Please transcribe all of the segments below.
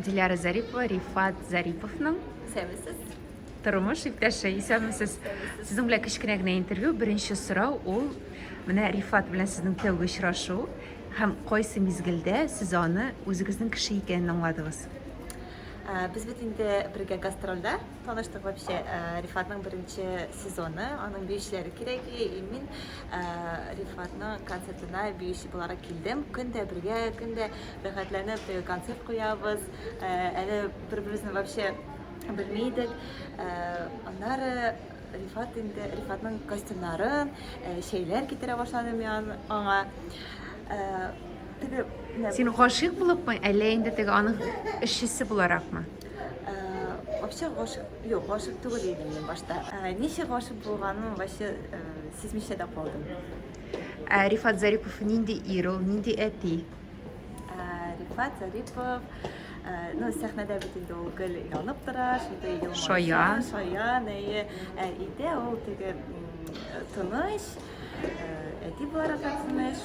Диляра Зарипова, Рифат Зариповның Sevimsiz. тормыш иптәше. Исәнмесез? Сезнең белән кечкенә генә интервью. Беренче сорау ул менә Рифат белән сезнең тәүге очрашу һәм кайсы мизгелдә сез аны үзегезнең кеше икәнен аңладыгыз? Biz бит инде бергә гастрольдә таныштык вообще. Рифатның беренче сезоны, аның биючеләре кирәк. Мин Рифатның концертына биюче буларак килдем. Көндә бергә, көндә рәхәтләнеп концерт куябыз. Әле бер-беребезне вообще белмидек. Аннары Рифатның костюмнарын, шәйләр китерә башладым мин аңа. Син гашыйк булыпмы, әллә инде теге аның эшчесе буларакмы? Вообще гашык түгел идем мин башта. Ничек гашык булганым вообще сизмичә дә калдым. Рифат Зарипов нинди ир ул, нинди әти? Рифат Зарипов, сәхнәдә бит инде ул гел янып тора, шунда Шаян. Шаян, иде ул теге тыныч, әти буларак тыныч,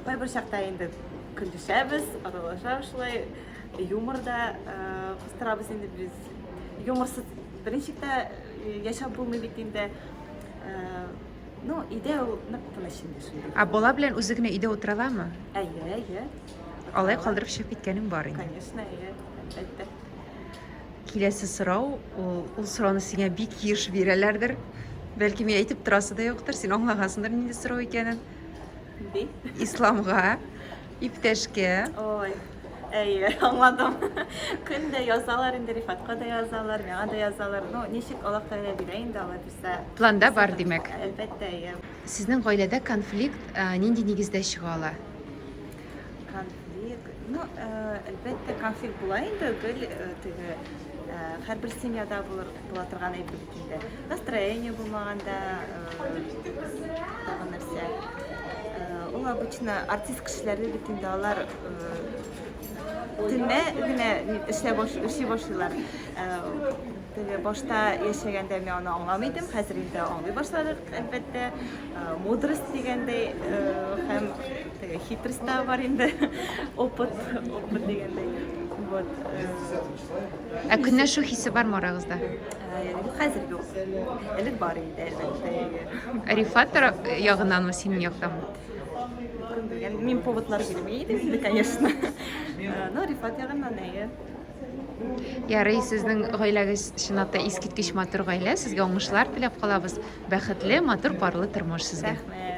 кайбер чакта инде көлешәбез, аралашабыз шулай, юморда кыстырабыз инде без. Юморсыз беренчектә яшәп булмый бит инде. Иде ул нык тыныч инде шунда. Бала белән үзе генә өйдә утыраламы? Әйе. Алай калдырып чыгып киткәнең бар инде. Конечно, әлбәттә. Киләсе сорау, ул сорауны сиңа бик еш бирәләрдер. Бәлки мин әйтеп торасы да юктыр, син аңлагансыңдыр нинди сорау икәнен. Ди. Исламга, иптәшкә. Ой, әйе, аңладым. Көндә язалар инде, Рифатка да язалар, миңа да язалар. Ничек Аллаһ Тәгалә бирә инде, Алла бирсә. Планда бар димәк. Әлбәттә, әйе. Сезнең гаиләдә конфликт нинди нигездә чыга ала? Конфликт. Әлбәттә конфликт була инде, гел теге һәрбер семьяда була торган әйбер бит инде. Настроение булмаганда, тагын нәрсә. Ул обычно артист кешеләре бит инде алар төнлә генә эшли башлыйлар. Теге башта яшәгәндә мин аны аңламыйдым, хәзер инде аңлый башладык, әлбәттә. Мудрость дигәндәй һәм теге хитрость та бар инде. Опыт дигәндәй. Вот. Көнләшү хисе бармы арагызда? Хәзер юк. Элек бар инде, әлбәттә. Рифат ягынанмы, синең яктанмы? Мин поводлар бирмәйдем инде, конечно. Рифат ягыннан әйе. Ярый, сезнең гаиләгез чынлап та искиткеч матур гаилә. Сезгә уңышлар теләп калабыз. Бәхетле, матур, парлы тормыш сезгә. Рәхмәт.